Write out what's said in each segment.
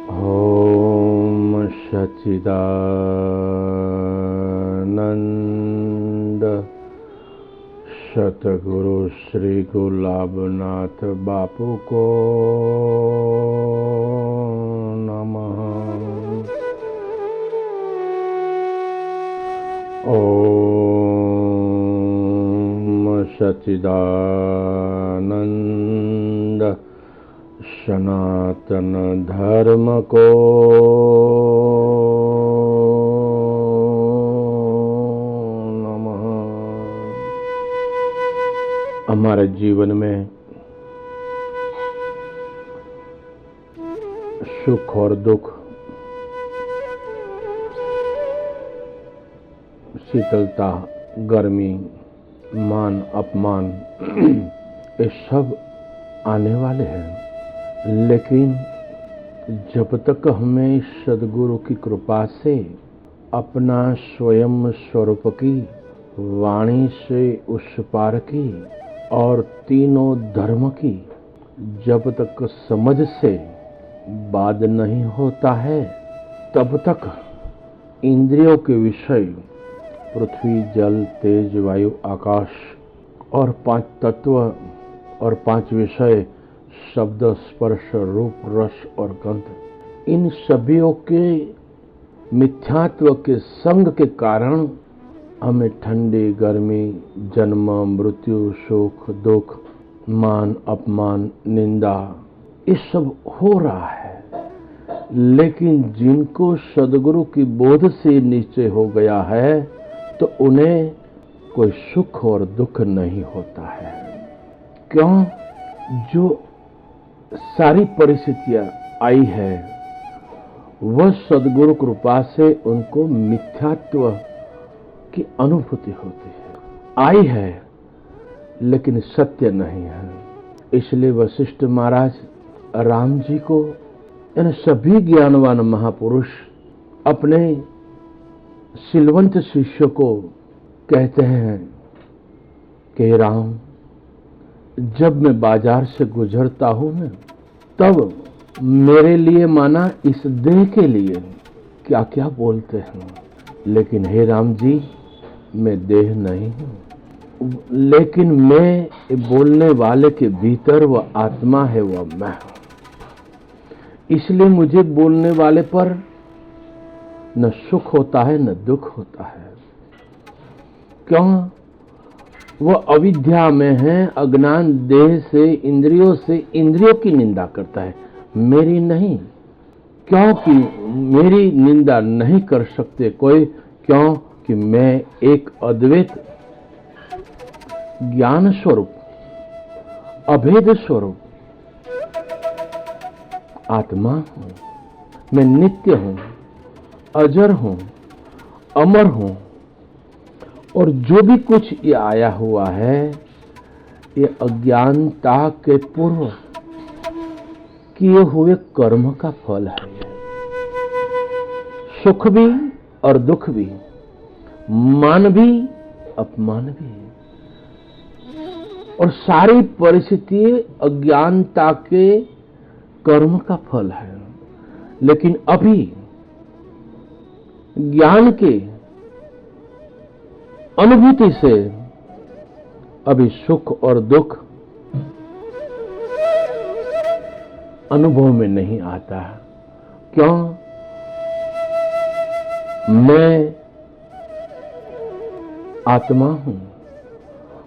ओम सच्चिदानंद सतगुरु श्री गुलाबनाथ बापू को नमः। ओम सच्चिदानंद सनातन धर्म को नमः। हमारे जीवन में सुख और दुख, शीतलता, गर्मी, मान अपमान ये सब आने वाले हैं, लेकिन जब तक हमें सद्गुरु की कृपा से अपना स्वयं स्वरूप की वाणी से उस पार की और तीनों धर्म की जब तक समझ से बाध नहीं होता है, तब तक इंद्रियों के विषय पृथ्वी, जल, तेज, वायु, आकाश और 5 तत्व और 5 विषय शब्द, स्पर्श, रूप, रस और गंध, इन सभीयों के मिथ्यात्व के संग के कारण हमें ठंडी, गर्मी, जन्म, मृत्यु, सुख, दुख, मान अपमान, निंदा ये सब हो रहा है। लेकिन जिनको सद्गुरु की बोध से निश्चय हो गया है तो उन्हें कोई सुख और दुख नहीं होता है। क्यों? जो सारी परिस्थितियां आई है वह सद्गुरु कृपा से उनको मिथ्यात्व की अनुभूति होती है। आई है लेकिन सत्य नहीं है। इसलिए वशिष्ठ महाराज राम जी को, इन सभी ज्ञानवान महापुरुष अपने सिलवंत शिष्य को कहते हैं कि राम, जब मैं बाजार से गुजरता हूं ना, तब मेरे लिए माना इस देह के लिए क्या क्या बोलते हैं, लेकिन हे राम जी मैं देह नहीं हूं, लेकिन मैं बोलने वाले के भीतर वह आत्मा है, वह मैं हूं। इसलिए मुझे बोलने वाले पर न सुख होता है न दुख होता है। क्यों? वह अविद्या में है, अज्ञान देह से, इंद्रियों की निंदा करता है, मेरी नहीं। क्योंकि मेरी निंदा नहीं कर सकते कोई, क्योंकि मैं एक अद्वैत ज्ञान स्वरूप, अभेद स्वरूप आत्मा हूं। मैं नित्य हूं, अजर हूं, अमर हूं, और जो भी कुछ ये आया हुआ है ये अज्ञानता के पूर्व किए हुए कर्म का फल है। सुख भी और दुख भी, मान भी अपमान भी, और सारी परिस्थिति अज्ञानता के कर्म का फल है। लेकिन अभी ज्ञान के अनुभूति से अभी सुख और दुख अनुभव में नहीं आता। क्यों? मैं आत्मा हूं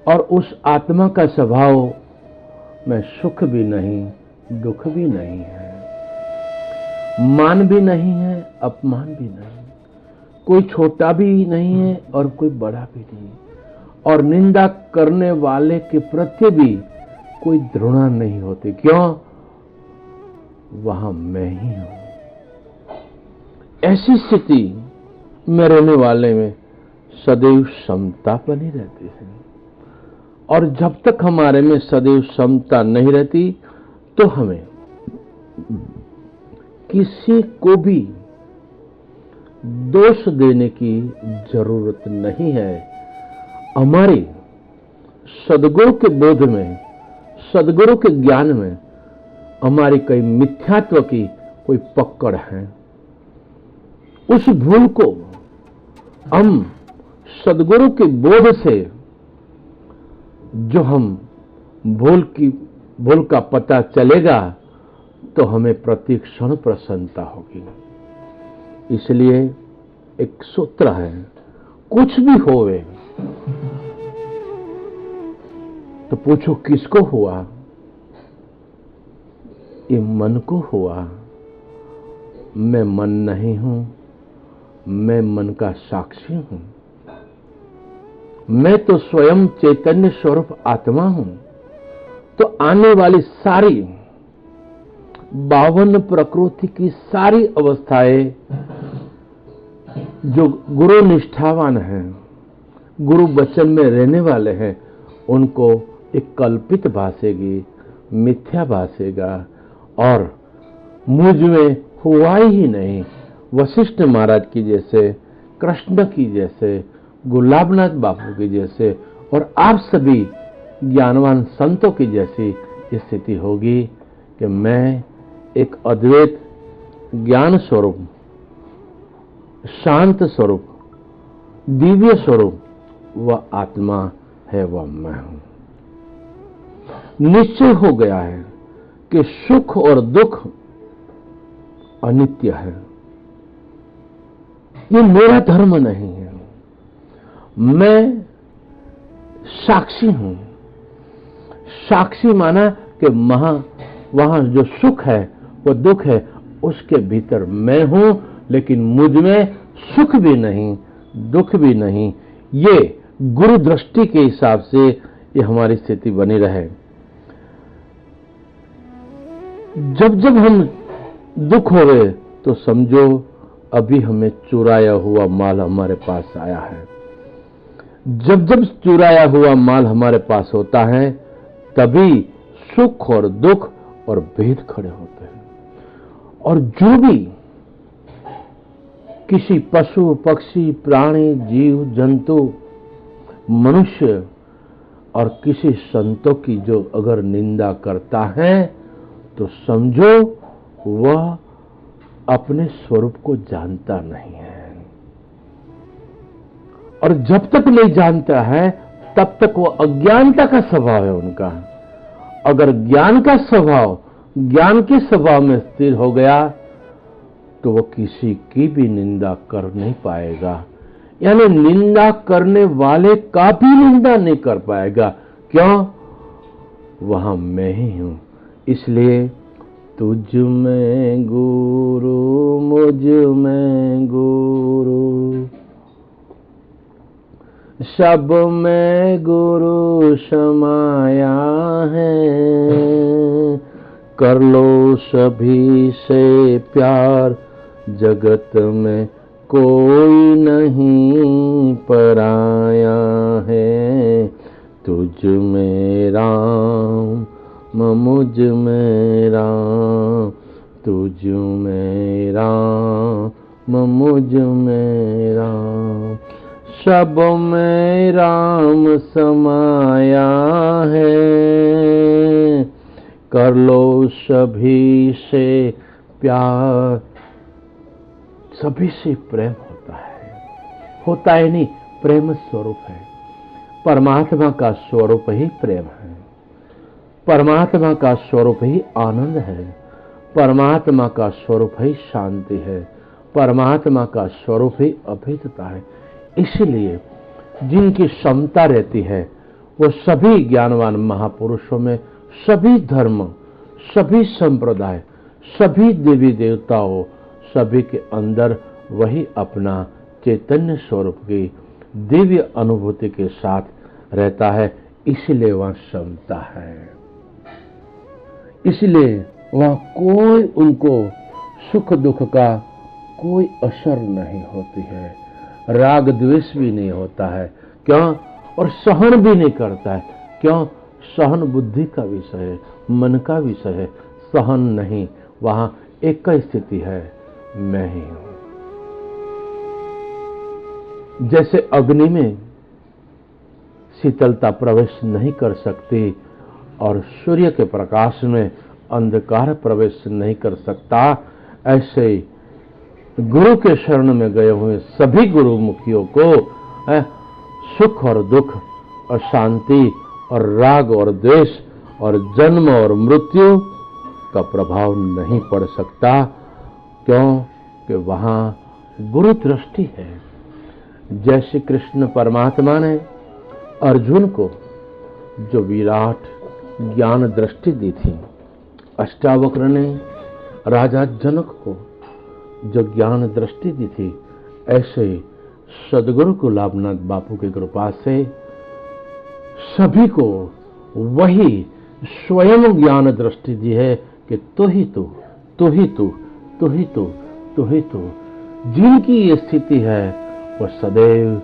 और उस आत्मा का स्वभाव में सुख भी नहीं, दुख भी नहीं है, मान भी नहीं है, अपमान भी नहीं, कोई छोटा भी नहीं है और कोई बड़ा भी नहीं, और निंदा करने वाले के प्रति भी कोई घृणा नहीं होती। क्यों? वहां मैं ही हूं। ऐसी स्थिति में रहने वाले में सदैव समता बनी रहती है, और जब तक हमारे में सदैव समता नहीं रहती तो हमें किसी को भी दोष देने की जरूरत नहीं है। हमारी सद्गुरु के बोध में, सद्गुरु के ज्ञान में हमारी कई मिथ्यात्व की कोई पकड़ है। उस भूल को हम सदगुरु के बोध से जो हम भूल का पता चलेगा तो हमें प्रति क्षण प्रसन्नता होगी। इसलिए एक सूत्र है, कुछ भी होवे तो पूछो किसको हुआ? ये मन को हुआ। मैं मन नहीं हूं, मैं मन का साक्षी हूं। मैं तो स्वयं चैतन्य स्वरूप आत्मा हूं। तो आने वाली सारी 52 प्रकृति की सारी अवस्थाएं जो गुरु निष्ठावान हैं, गुरु वचन में रहने वाले हैं, उनको एक कल्पित भासेगी, मिथ्या भासेगा और मुझ में हुआ ही नहीं। वशिष्ठ महाराज की जैसे, कृष्ण की जैसे, गुलाबनाथ बापू की जैसे और आप सभी ज्ञानवान संतों की जैसी स्थिति होगी कि मैं एक अद्वैत ज्ञान स्वरूप, शांत स्वरूप, दिव्य स्वरूप, वह आत्मा है, वह मैं हूं। निश्चय हो गया है कि सुख और दुख अनित्य है। ये मेरा धर्म नहीं है। मैं साक्षी हूं। साक्षी माना कि वहां जो सुख है, वो दुख है, उसके भीतर मैं हूं, लेकिन मुझ में सुख भी नहीं, दुख भी नहीं। ये गुरु दृष्टि के हिसाब से ये हमारी स्थिति बनी रहे। जब जब हम दुख हो गए तो समझो अभी हमें चुराया हुआ माल हमारे पास आया है। जब जब चुराया हुआ माल हमारे पास होता है तभी सुख और दुख और भेद खड़े होते हैं। और जो भी किसी पशु, पक्षी, प्राणी, जीव, जंतु, मनुष्य और किसी संतों की जो अगर निंदा करता है तो समझो वह अपने स्वरूप को जानता नहीं है। और जब तक नहीं जानता है तब तक वो अज्ञानता का स्वभाव है उनका। अगर ज्ञान का स्वभाव, ज्ञान के स्वभाव में स्थिर हो गया तो वो किसी की भी निंदा कर नहीं पाएगा, यानी निंदा करने वाले का भी निंदा नहीं कर पाएगा। क्यों? वहां मैं ही हूं। इसलिए तुझ में गुरु, मुझ में गुरु, सब में गुरु समाया है। कर लो सभी से प्यार, जगत में कोई नहीं पराया है। तुझ में राम, मुझ में राम, तुझ में राम, मुझ में राम, सब में राम समाया है। कर लो सभी से प्यार। सभी से प्रेम होता है नहीं, प्रेम स्वरूप है। परमात्मा का स्वरूप ही प्रेम है। परमात्मा का स्वरूप ही आनंद है। परमात्मा का स्वरूप ही शांति है। परमात्मा का स्वरूप ही अभेदता है। इसलिए जिनकी क्षमता रहती है वो सभी ज्ञानवान महापुरुषों में, सभी धर्म, सभी संप्रदाय, सभी देवी देवताओं, सभी के अंदर वही अपना चैतन्य स्वरूप की दिव्य अनुभूति के साथ रहता है। इसलिए वह क्षमता है। इसलिए वह कोई उनको सुख दुख का कोई असर नहीं होती है। राग द्वेष भी नहीं होता है। क्यों? और सहन भी नहीं करता है। क्यों? सहन बुद्धि का विषय है, मन का विषय है। सहन नहीं, वहां एक ही स्थिति है, मैं ही हूं। जैसे अग्नि में शीतलता प्रवेश नहीं कर सकती और सूर्य के प्रकाश में अंधकार प्रवेश नहीं कर सकता, ऐसे गुरु के शरण में गए हुए सभी गुरुमुखियों को सुख और दुख और शांति और राग और द्वेष और जन्म और मृत्यु का प्रभाव नहीं पड़ सकता। क्यों? कि वहां गुरु दृष्टि है। जैसे कृष्ण परमात्मा ने अर्जुन को जो विराट ज्ञान दृष्टि दी थी, अष्टावक्र ने राजा जनक को जो ज्ञान दृष्टि दी थी, ऐसे सदगुरु गुलाबनाथ बापू की कृपा से सभी को वही स्वयं ज्ञान दृष्टि दी है कि तू ही तू, तू ही तू, तू ही तू, तू ही तू। जिनकी ये स्थिति है वो सदैव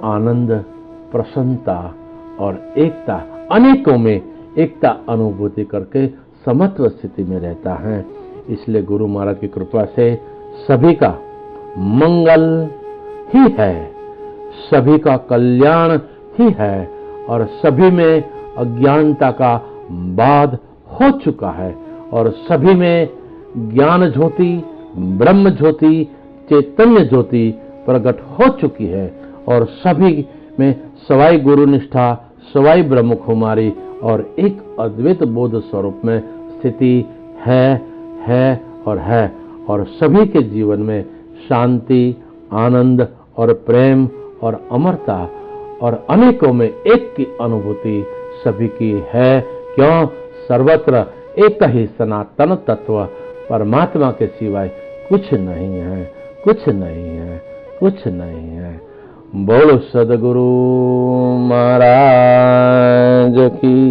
आनंद, प्रसन्नता और एकता, अनेकों में एकता अनुभूति करके समत्व स्थिति में रहता है। इसलिए गुरु महाराज की कृपा से सभी का मंगल ही है, सभी का कल्याण ही है और सभी में अज्ञानता का बाध हो चुका है और सभी में ज्ञान ज्योति, ब्रह्म ज्योति, चैतन्य ज्योति प्रकट हो चुकी है और सभी में सवाई गुरु निष्ठा, सवाई ब्रह्म कुमारी और एक अद्वैत बोध स्वरूप में स्थिति है और सभी के जीवन में शांति, आनंद और प्रेम और अमरता और अनेकों में एक की अनुभूति सभी की है। क्यों? सर्वत्र एक ही सनातन तत्व परमात्मा के सिवाय कुछ नहीं है, कुछ नहीं है, कुछ नहीं है। बोलो सदगुरु महाराज की।